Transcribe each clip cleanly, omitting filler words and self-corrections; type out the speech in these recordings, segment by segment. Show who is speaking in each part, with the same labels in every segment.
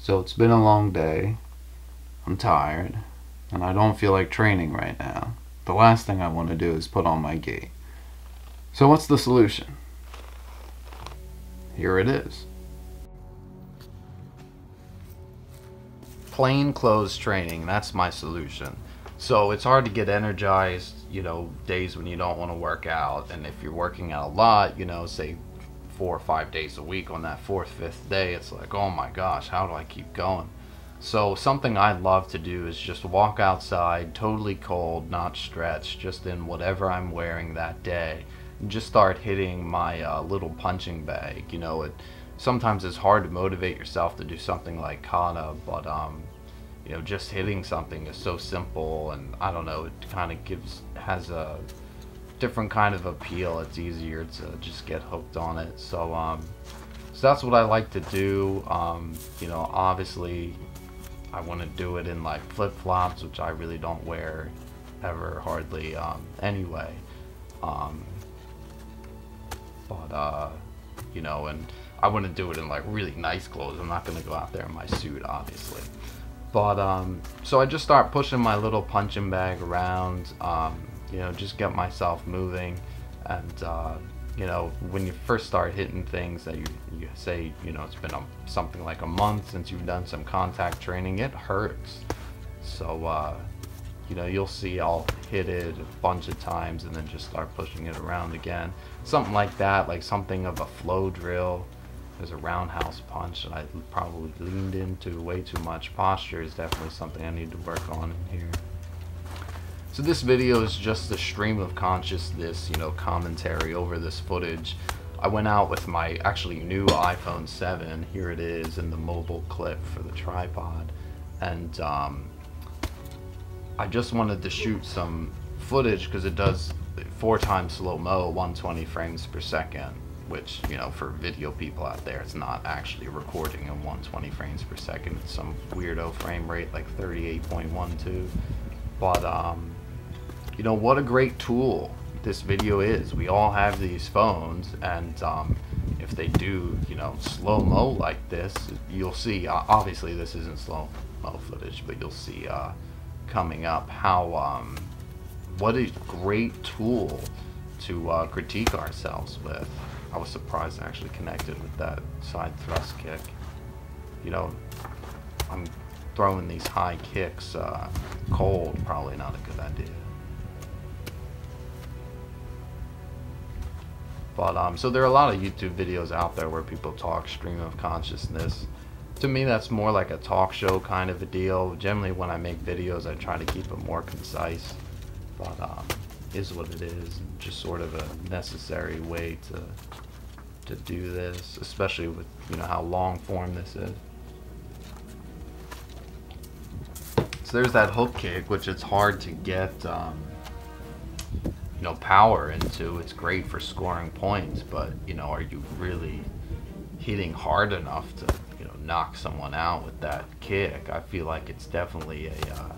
Speaker 1: So it's been a long day, I'm tired, and I don't feel like training right now. The last thing I want to do is put on my gi. So what's the solution? Here it is. Plain clothes training, that's my solution. So it's hard to get energized, days when you don't want to work out. And if you're working out a lot, say 4 or 5 days a week, on that 4th, 5th day, it's like, oh my gosh, how do I keep going? So something I love to do is just walk outside, totally cold, not stretched, just in whatever I'm wearing that day, and just start hitting my little punching bag. Sometimes it's hard to motivate yourself to do something like kata, but just hitting something is so simple, and I don't know, it kind of has a different kind of appeal. It's easier to just get hooked on it. So that's what I like to do. Obviously I want to do it in like flip-flops, which I really don't wear ever, hardly anyway. And I wouldn't do it in like really nice clothes. I'm not going to go out there in my suit, obviously. But so I just start pushing my little punching bag around, just get myself moving. And when you first start hitting things that you say, it's been something like a month since you've done some contact training, it hurts. So you'll see I'll hit it a bunch of times and then just start pushing it around again. Something like that, like something of a flow drill. There's a roundhouse punch that I probably leaned into way too much. Posture is definitely something I need to work on in here. So this video is just a stream of consciousness, commentary over this footage. I went out with my actually new iPhone 7. Here it is in the mobile clip for the tripod. And I just wanted to shoot some footage because it does 4 times slow-mo, 120 frames per second. Which, for video people out there, it's not actually recording in 120 frames per second. It's some weirdo frame rate like 38.12. But, what a great tool this video is. We all have these phones, and if they do, slow-mo like this, you'll see, obviously this isn't slow-mo footage, but you'll see coming up how, what a great tool to critique ourselves with. I was surprised I actually connected with that side thrust kick. I'm throwing these high kicks cold, probably not a good idea. But so there are a lot of YouTube videos out there where people talk stream of consciousness. To me, that's more like a talk show kind of a deal. Generally, when I make videos, I try to keep it more concise. But is what it is, just sort of a necessary way to do this, especially with how long form this is. So there's that hook kick, which it's hard to get power into. It's great for scoring points, but are you really hitting hard enough to knock someone out with that kick? I feel like it's definitely a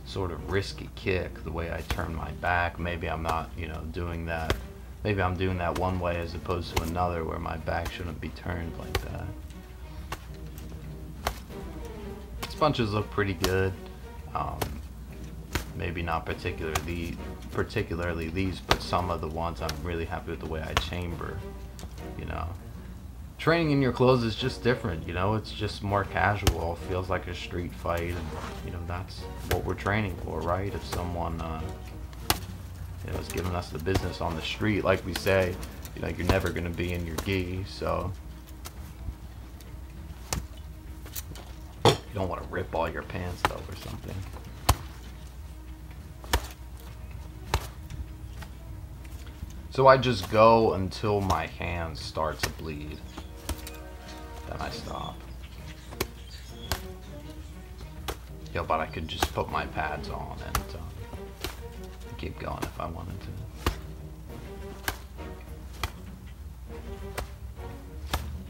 Speaker 1: sort of risky kick, the way I turn my back. Maybe I'm not doing that. Maybe I'm doing that one way as opposed to another where my back shouldn't be turned like that. These punches look pretty good. Maybe not particularly these, but some of the ones I'm really happy with the way I chamber. Training in your clothes is just different, it's just more casual. It feels like a street fight, and that's what we're training for, right? If someone is giving us the business on the street, like we say, you're never going to be in your gi, so you don't want to rip all your pants though or something. So I just go until my hand starts to bleed. Then I stop. Yeah, but I could just put my pads on and keep going if I wanted to.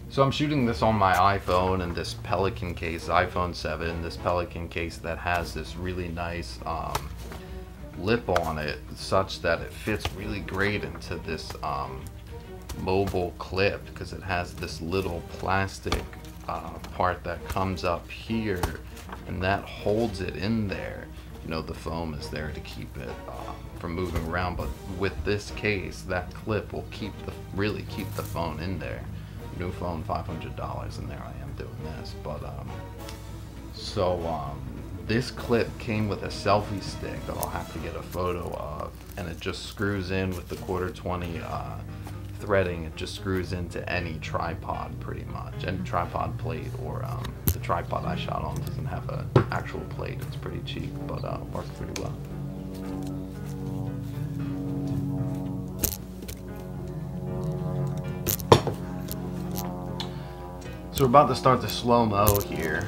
Speaker 1: So I'm shooting this on my iPhone and this Pelican case, iPhone 7, this Pelican case that has this really nice lip on it, such that it fits really great into this mobile clip, because it has this little plastic part that comes up here, and that holds it in there. You know, the foam is there to keep it from moving around, but with this case, that clip will really keep the phone in there. New phone, $500, and there I am doing this. But this clip came with a selfie stick that I'll have to get a photo of, and it just screws in with the 1/4 20 threading. It just screws into any tripod pretty much, any tripod plate, or the tripod I shot on doesn't have an actual plate. It's pretty cheap, but works pretty well. So we're about to start the slow-mo here.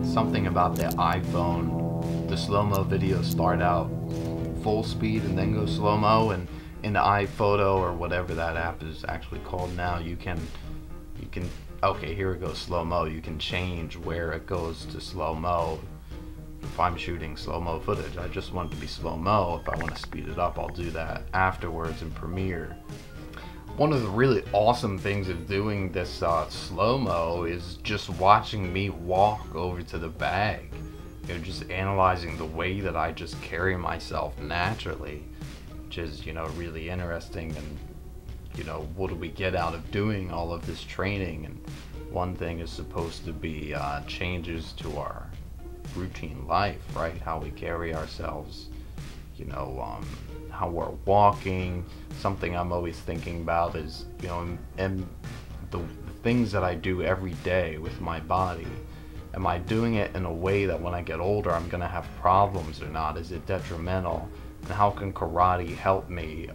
Speaker 1: Something about the iPhone, the slow-mo videos start out full speed and then go slow-mo, and in the iPhoto or whatever that app is actually called now, you can okay, here it goes slow-mo. You can change where it goes to slow-mo. If I'm shooting slow-mo footage, I just want it to be slow-mo. If I want to speed it up, I'll do that afterwards in Premiere. One of the really awesome things of doing this slow-mo is just watching me walk over to the bag. You know, just analyzing the way that I just carry myself naturally, which is, you know, really interesting. And, you know, what do we get out of doing all of this training? And one thing is supposed to be changes to our routine life, right? How we carry ourselves, you know, how we're walking. Something I'm always thinking about is, you know, and the things that I do every day with my body. Am I doing it in a way that when I get older I'm gonna have problems or not? Is it detrimental? And how can karate help me,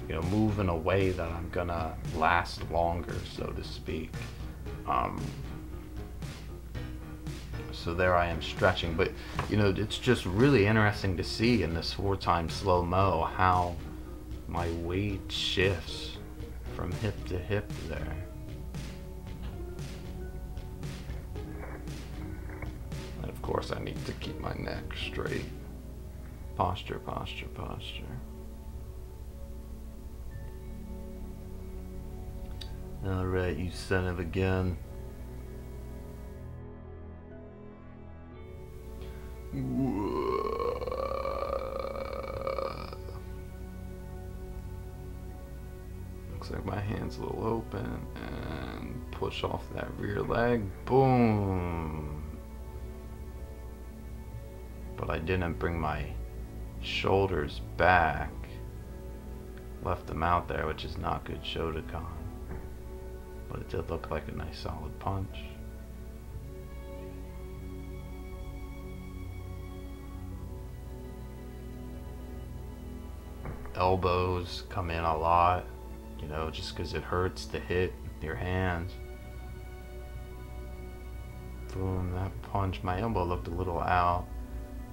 Speaker 1: you know, move in a way that I'm gonna last longer, so to speak? So there I am stretching, but you know, it's just really interesting to see in this 4x slow-mo how my weight shifts from hip to hip there. And of course I need to keep my neck straight. Posture, posture, posture. Alright, you son of a gun. Looks like my hand's a little open, and push off that rear leg. Boom. But I didn't bring my shoulders back. Left them out there, which is not good Shotokan. But it did look like a nice solid punch. Elbows come in a lot, you know, just because it hurts to hit your hands. Boom, that punch. My elbow looked a little out.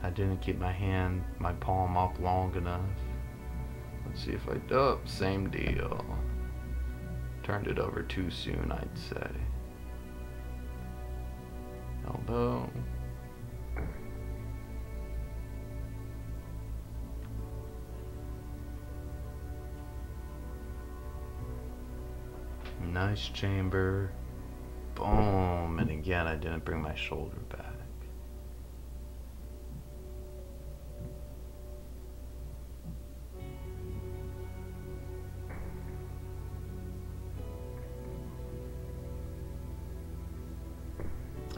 Speaker 1: I didn't keep my palm up long enough. Let's see if I do. Same deal. Turned it over too soon, I'd say. Elbow. Nice chamber. Boom. And again, I didn't bring my shoulder back.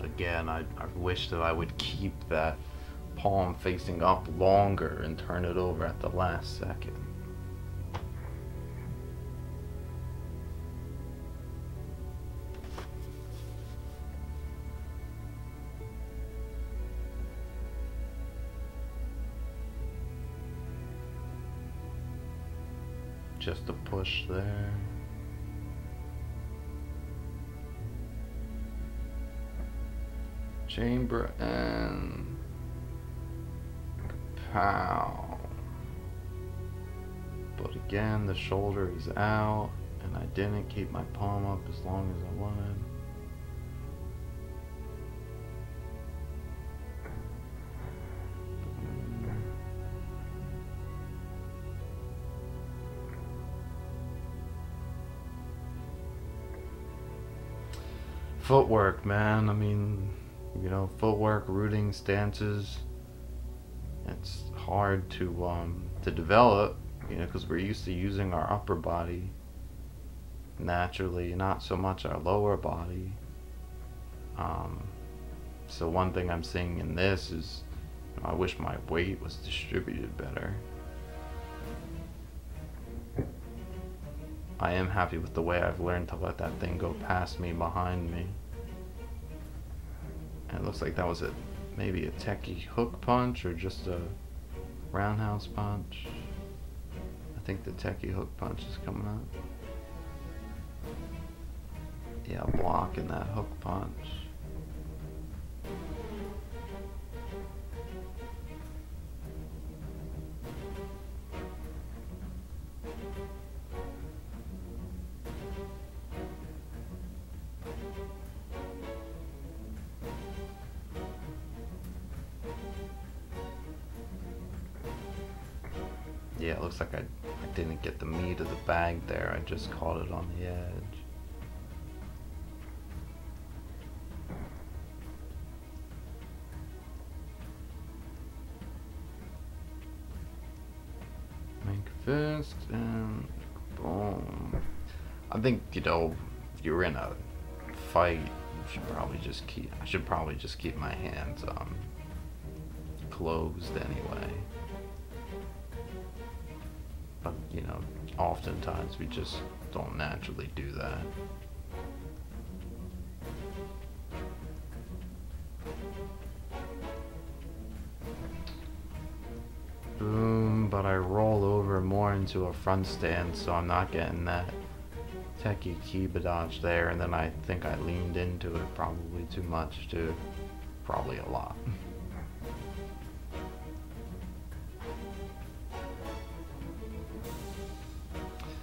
Speaker 1: Again, I wish that I would keep that palm facing up longer and turn it over at the last second. Just a push there. Chamber and pow. But again, the shoulder is out, and I didn't keep my palm up as long as I wanted. Footwork, man. I mean, you know, footwork, rooting, stances. It's hard to develop, you know, because we're used to using our upper body naturally, not so much our lower body. So one thing I'm seeing in this is, you know, I wish my weight was distributed better. I am happy with the way I've learned to let that thing go past me, behind me. And it looks like that was maybe a techie hook punch or just a roundhouse punch. I think the techie hook punch is coming up. Yeah, blocking that hook punch. Yeah, it looks like I didn't get the meat of the bag there. I just caught it on the edge. Make fist and boom. I think, you know, if you're in a fight, I should probably just keep my hands closed anyway. But, you know, oftentimes we just don't naturally do that. Boom, but I roll over more into a front stance, so I'm not getting that techie kiba dodge there, and then I think I leaned into it probably too much too. Probably a lot.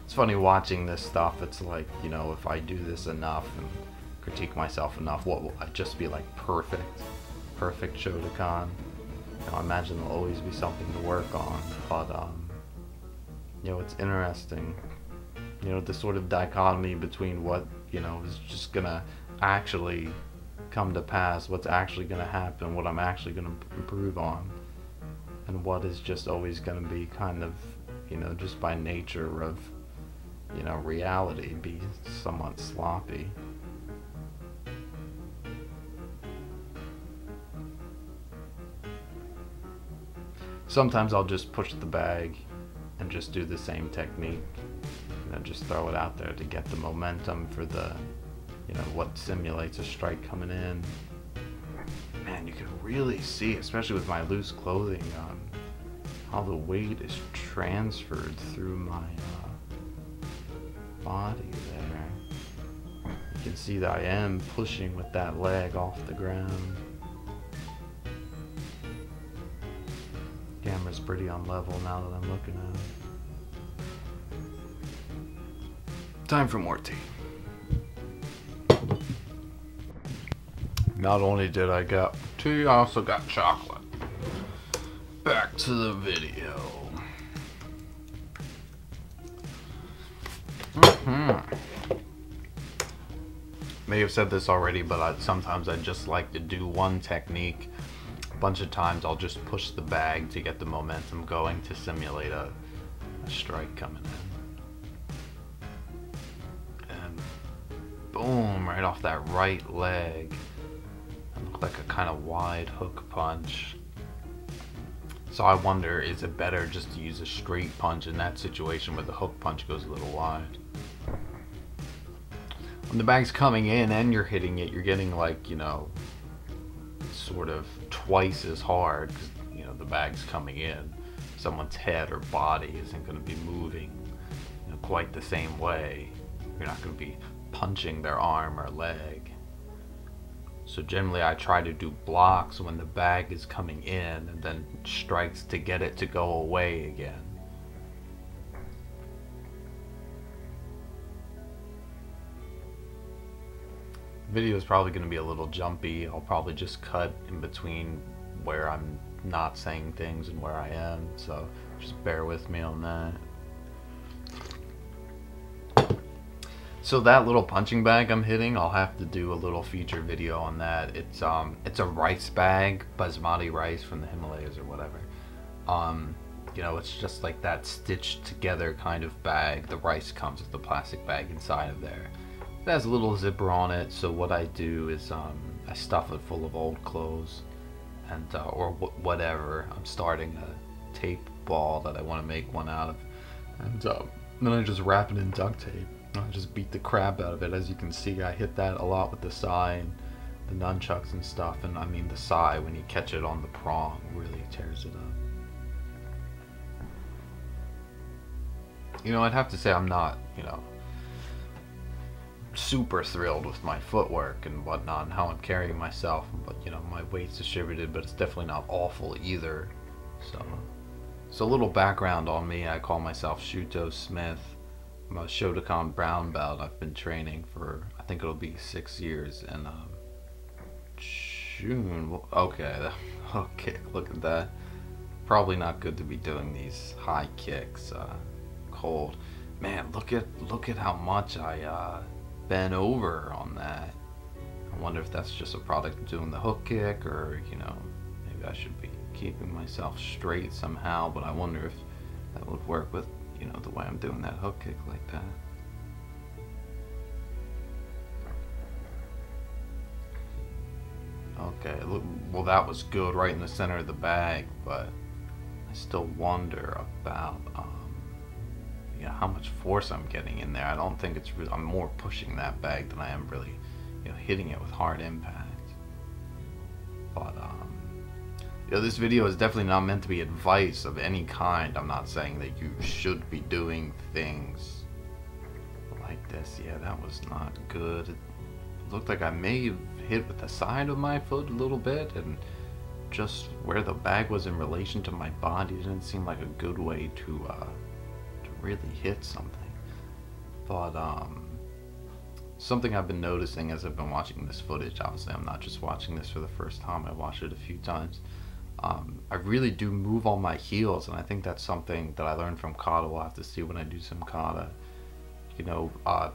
Speaker 1: It's funny watching this stuff. It's like, you know, if I do this enough and critique myself enough, what will I just be like perfect Shotokan? You know, I imagine there'll always be something to work on, but you know, it's interesting. You know, the sort of dichotomy between what, you know, is just gonna actually come to pass, what's actually gonna happen, what I'm actually gonna improve on, and what is just always gonna be kind of, you know, just by nature of, you know, reality, be somewhat sloppy. Sometimes I'll just push the bag and just do the same technique, you know, just throw it out there to get the momentum for the, you know, what simulates a strike coming in. Man, you can really see, especially with my loose clothing, how the weight is transferred through my body there. You can see that I am pushing with that leg off the ground. Camera's pretty on level now that I'm looking at it. Time for more tea. Not only did I get tea, I also got chocolate. Back to the video. May have said this already, but sometimes I just like to do one technique. A bunch of times I'll just push the bag to get the momentum going to simulate a strike coming in. And boom, right off that right leg. It looked like a kind of wide hook punch. So I wonder, is it better just to use a straight punch in that situation where the hook punch goes a little wide? When the bag's coming in and you're hitting it, you're getting like, you know, sort of twice as hard because, you know, the bag's coming in. Someone's head or body isn't going to be moving, you know, quite the same way. You're not going to be punching their arm or leg. So generally I try to do blocks when the bag is coming in and then strikes to get it to go away again. Video is probably going to be a little jumpy. I'll probably just cut in between where I'm not saying things and where I am, so just bear with me on that. So that little punching bag I'm hitting, I'll have to do a little feature video on that. It's a rice bag, basmati rice from the Himalayas or whatever. You know, it's just like that stitched together kind of bag. The rice comes with the plastic bag inside of there. It has a little zipper on it, so what I do is I stuff it full of old clothes and or whatever. I'm starting a tape ball that I want to make one out of, and then I just wrap it in duct tape. I just beat the crap out of it. As you can see, I hit that a lot with the sai and the nunchucks and stuff, and I mean the sai, when you catch it on the prong, really tears it up. You know, I'd have to say I'm not, you know, super thrilled with my footwork and whatnot and how I'm carrying myself, but you know, my weight's distributed, but it's definitely not awful either. So a little background on me: I call myself Shuto Smith. I'm a Shotokan brown belt. I've been training for, I think it'll be 6 years in June. Okay, the hook kick, look at that. Probably not good to be doing these high kicks cold. Man, look at how much I bent over on that. I wonder if that's just a product of doing the hook kick, or you know, maybe I should be keeping myself straight somehow, but I wonder if that would work with, you know, the way I'm doing that hook kick like that. Okay, look, well, that was good right in the center of the bag, but I still wonder about you know, how much force I'm getting in there. I don't think it's really, I'm more pushing that bag than I am really, you know, hitting it with hard impact. But you know, this video is definitely not meant to be advice of any kind. I'm not saying that you should be doing things like this. Yeah, that was not good. It looked like I may have hit with the side of my foot a little bit, and just where the bag was in relation to my body didn't seem like a good way to really hit something. But something I've been noticing as I've been watching this footage, obviously I'm not just watching this for the first time, I watched it a few times. I really do move on my heels, and I think that's something that I learned from kata. We'll have to see when I do some kata. You know,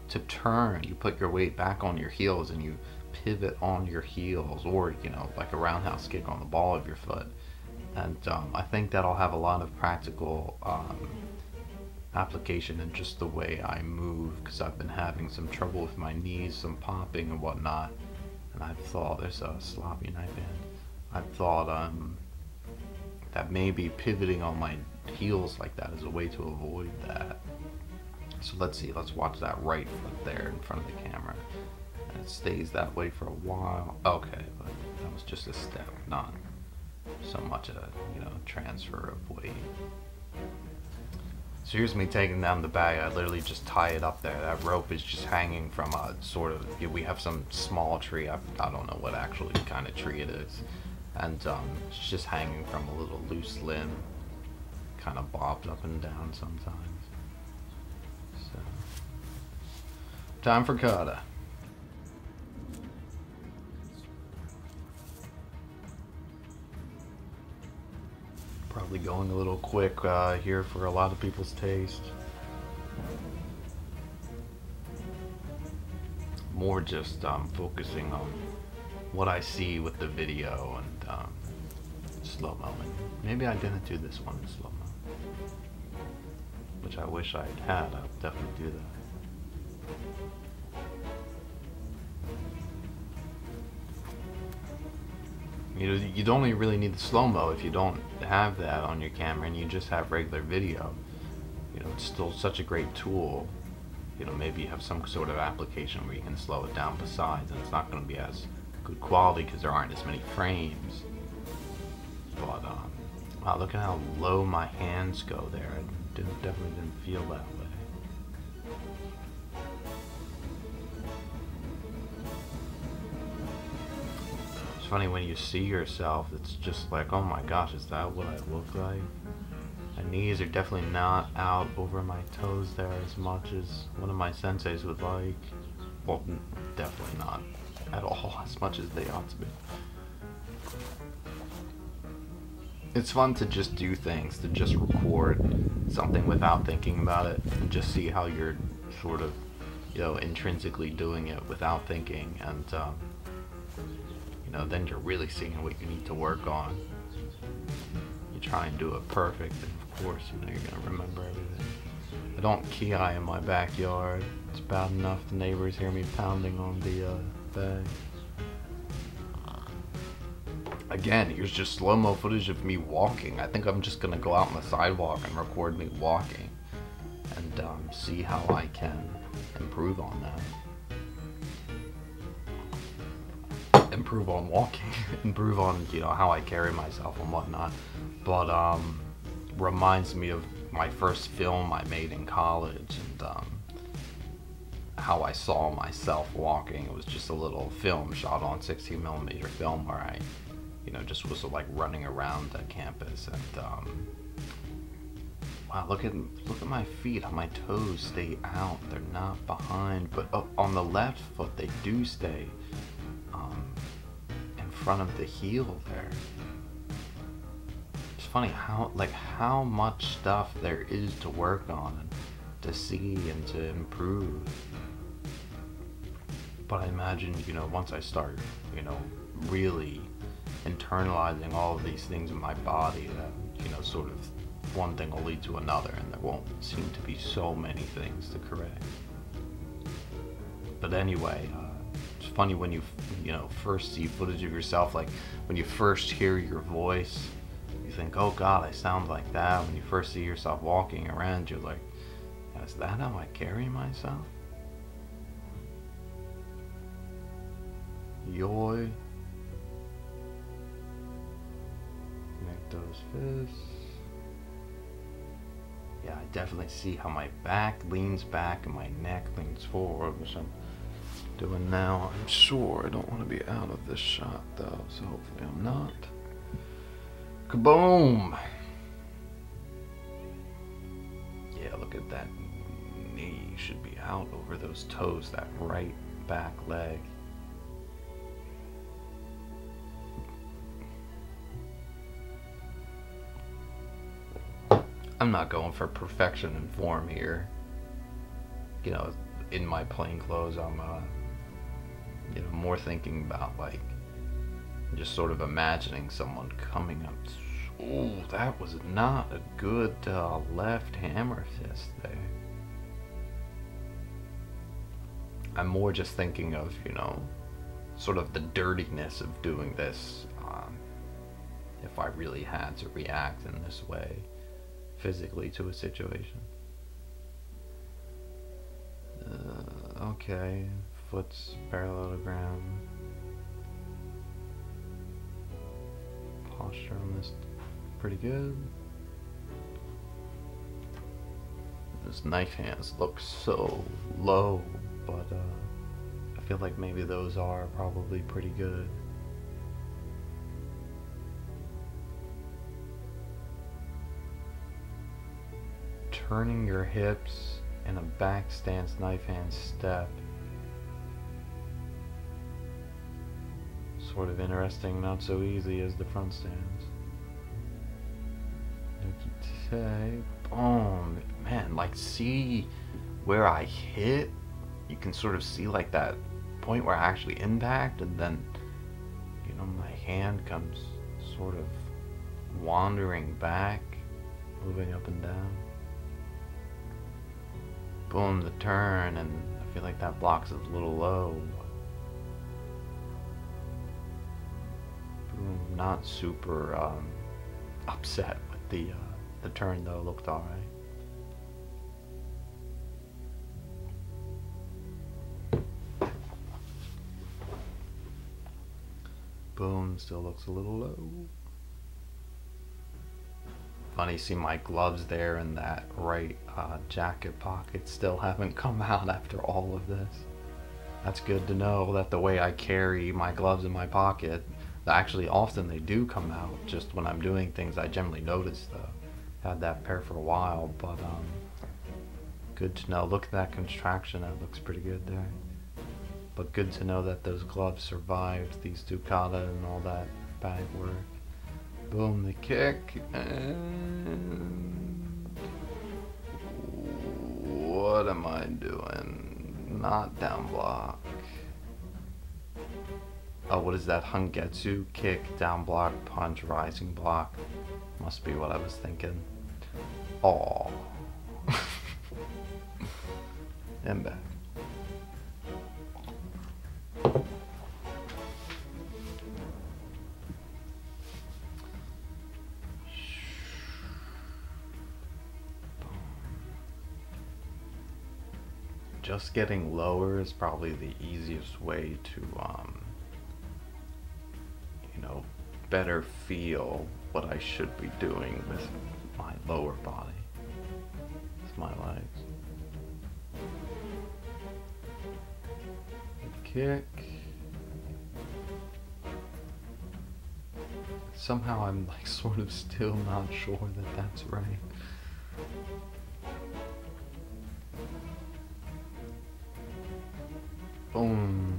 Speaker 1: to turn, you put your weight back on your heels and you pivot on your heels, or you know, like a roundhouse kick on the ball of your foot. And I think that'll have a lot of practical application in just the way I move, because I've been having some trouble with my knees, some popping and whatnot, and I thought, there's a sloppy knife hand. I thought that maybe pivoting on my heels like that is a way to avoid that. So let's see, let's watch that right foot there in front of the camera. And it stays that way for a while. Okay, but that was just a step, not so much a, you know, transfer of weight. So here's me taking down the bag. I literally just tie it up there. That rope is just hanging from a sort of, we have some small tree. I don't know what actually kind of tree it is. And it's just hanging from a little loose limb. Kind of bobs up and down sometimes. So, time for kata. Probably going a little quick here for a lot of people's taste. More just focusing on what I see with the video and slow-mo. Maybe I didn't do this one in slow-mo, which I wish I had. I'll definitely do that. You know, you don't even really need the slow-mo if you don't have that on your camera and you just have regular video. You know, it's still such a great tool. You know, maybe you have some sort of application where you can slow it down besides, and it's not going to be as good quality because there aren't as many frames. But wow, look at how low my hands go there. I definitely didn't feel that way. It's funny when you see yourself, it's just like, oh my gosh, is that what I look like? My knees are definitely not out over my toes there as much as one of my senseis would like. Well, definitely not at all as much as they ought to be. It's fun to just do things, to just record something without thinking about it, and just see how you're sort of you know, intrinsically doing it without thinking, and you know, then you're really seeing what you need to work on. You try and do it perfect, and of course, you know, you're gonna remember everything. I don't ki in my backyard. It's bad enough the neighbors hear me pounding on the bag. Again, here's just slow-mo footage of me walking. I think I'm just gonna go out on the sidewalk and record me walking, and see how I can improve on that. Improve on walking. Improve on, you know, how I carry myself and whatnot. But reminds me of my first film I made in college, and how I saw myself walking. It was just a little film shot on 16mm film where I, you know, just was like running around the campus, and wow, look at my feet. My toes stay out. They're not behind, but on the left foot they do stay in front of the heel there. It's funny how much stuff there is to work on and to see and to improve. But I imagine, you know, once I start, you know, really internalizing all of these things in my body, that, you know, sort of one thing will lead to another, and there won't seem to be so many things to correct. But anyway, it's funny when you know, first see footage of yourself, like when you first hear your voice, you think, oh God, I sound like that. When you first see yourself walking around, you're like, is that how I carry myself? Yoy. Make those fists. Yeah, I definitely see how my back leans back and my neck leans forward, which I'm doing now. I'm sure I don't want to be out of this shot though, so hopefully I'm not. Kaboom! Yeah, look at that knee. Should be out over those toes, that right back leg. I'm not going for perfection in form here. You know, in my plain clothes, I'm you know, more thinking about like just sort of imagining someone coming up. Oh, that was not a good left hammer fist there. I'm more just thinking of, you know, sort of the dirtiness of doing this, if I really had to react in this way physically to a situation. Okay, foot's parallel to ground. Posture on this pretty good. Those knife hands look so low, but I feel like maybe those are probably pretty good. Turning your hips in a back stance knife hand step. Sort of interesting, not so easy as the front stance. Okay, boom. Man, like, see where I hit? You can sort of see like that point where I actually impact, and then, you know, my hand comes sort of wandering back, moving up and down. Boom, the turn, and I feel like that blocks it a little low. Boom, not super upset with the turn though, looked alright. Boom, still looks a little low. Funny, see my gloves there in that right jacket pocket still haven't come out after all of this. That's good to know that the way I carry my gloves in my pocket, actually often they do come out. Just when I'm doing things I generally notice though. Had that pair for a while, but good to know. Look at that contraction, that looks pretty good there. But good to know that those gloves survived these two kata and all that bag work. Boom, the kick, and what am I doing? not down block. Oh, what is that? Hangetsu, kick, down block, punch, rising block. Must be what I was thinking. Oh. And back. Just getting lower is probably the easiest way to, you know, better feel what I should be doing with my lower body. With my legs. Kick. Somehow I'm like sort of still not sure that that's right. Boom.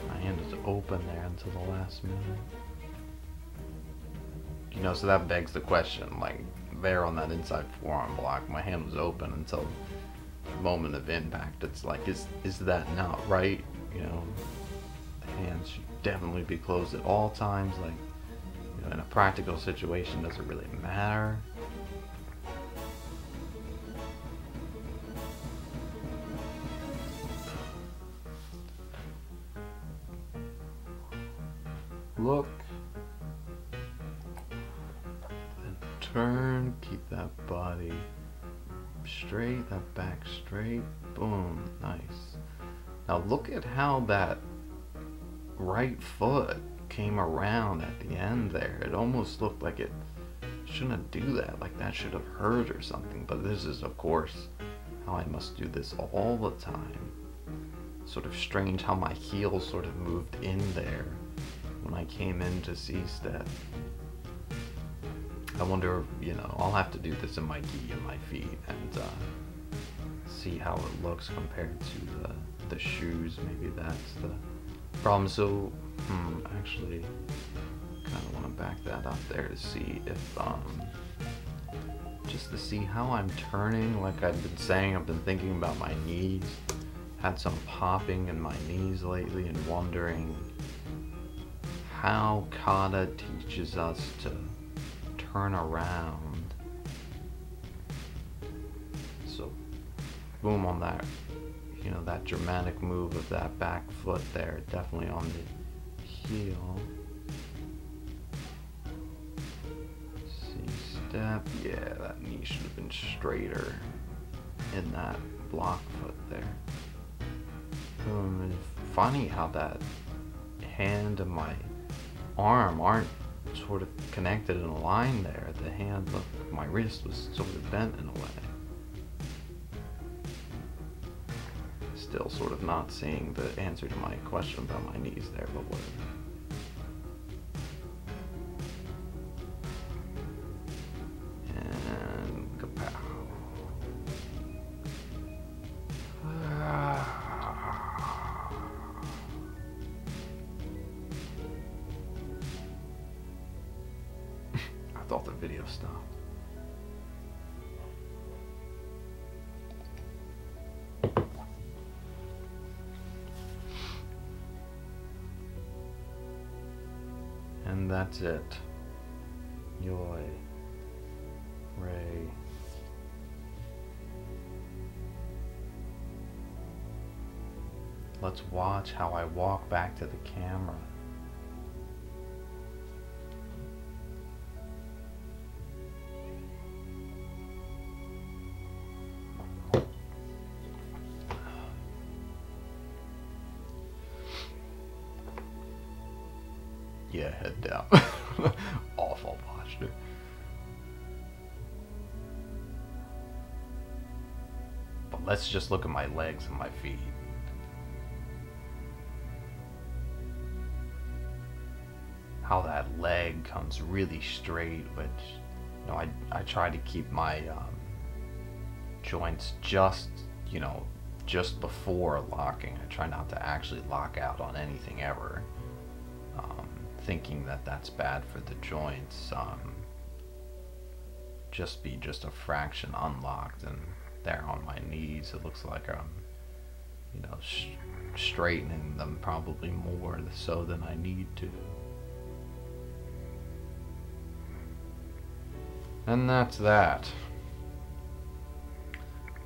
Speaker 1: My hand is open there until the last minute. You know, so that begs the question, like, there on that inside forearm block, my hand was open until the moment of impact. It's like, is that not right? You know, the hands should definitely be closed at all times. Like, you know, in a practical situation, does it really matter? Look, then turn, keep that body straight, that back straight, boom, nice. Now look at how that right foot came around at the end there. It almost looked like it shouldn't do that, like that should have hurt or something, but this is of course how I must do this all the time. Sort of strange how my heel sort of moved in there when I came in to C-step. I wonder, you know, I'll have to do this in my gi and my feet and see how it looks compared to the shoes. Maybe that's the problem. So, actually, kind of want to back that up there to see if, just to see how I'm turning. Like I've been saying, I've been thinking about my knees. Had some popping in my knees lately and wondering how kata teaches us to turn around. So, boom on that, you know, that dramatic move of that back foot there, definitely on the heel. C-step, yeah, that knee should have been straighter in that block foot there. Boom, it's funny how that hand and my arm aren't sort of connected in a line there. The hand, look, my wrist was sort of bent in a way. Still sort of not seeing the answer to my question about my knees there, but whatever. And kapow. I thought the video stopped. And that's it. Yoi. Ray. Let's watch how I walk back to the camera. Yeah, head down. Awful posture. But let's just look at my legs and my feet. How that leg comes really straight, which, you know, I try to keep my joints just, you know, just before locking. I try not to actually lock out on anything ever. Thinking that that's bad for the joints. Just be just a fraction unlocked, and there on my knees it looks like I'm you know, straightening them probably more so than I need to. And that's that.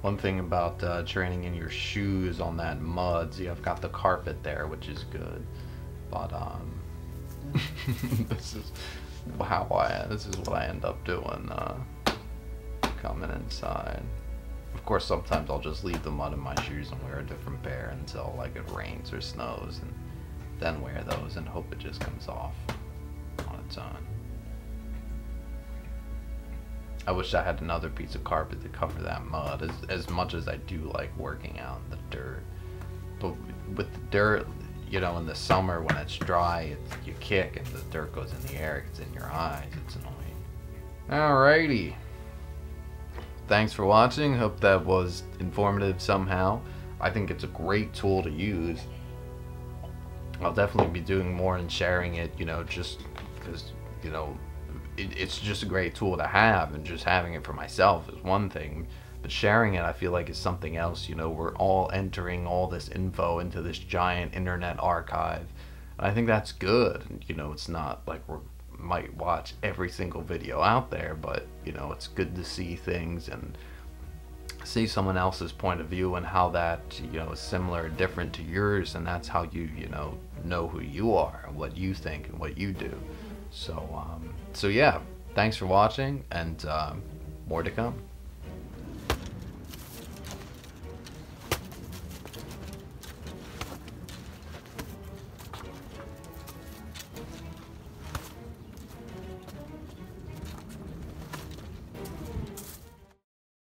Speaker 1: One thing about training in your shoes on that mud, see, I've got the carpet there, which is good. But this is this is what I end up doing, coming inside. Of course, sometimes I'll just leave the mud in my shoes and wear a different pair until like it rains or snows, and then wear those and hope it just comes off on its own. I wish I had another piece of carpet to cover that mud, as much as I do like working out in the dirt. But with the dirt, you know, in the summer when it's dry, you kick and the dirt goes in the air, it gets in your eyes, it's annoying. Alrighty. Thanks for watching, hope that was informative somehow. I think it's a great tool to use. I'll definitely be doing more and sharing it, you know, just because, you know, it's just a great tool to have, and just having it for myself is one thing, but sharing it I feel like is something else. You know, we're all entering all this info into this giant internet archive, and I think that's good. And, you know, it's not like we might watch every single video out there, but, you know, it's good to see things and see someone else's point of view and how that, you know, is similar or different to yours, and that's how you know who you are and what you think and what you do. So yeah, thanks for watching, and more to come.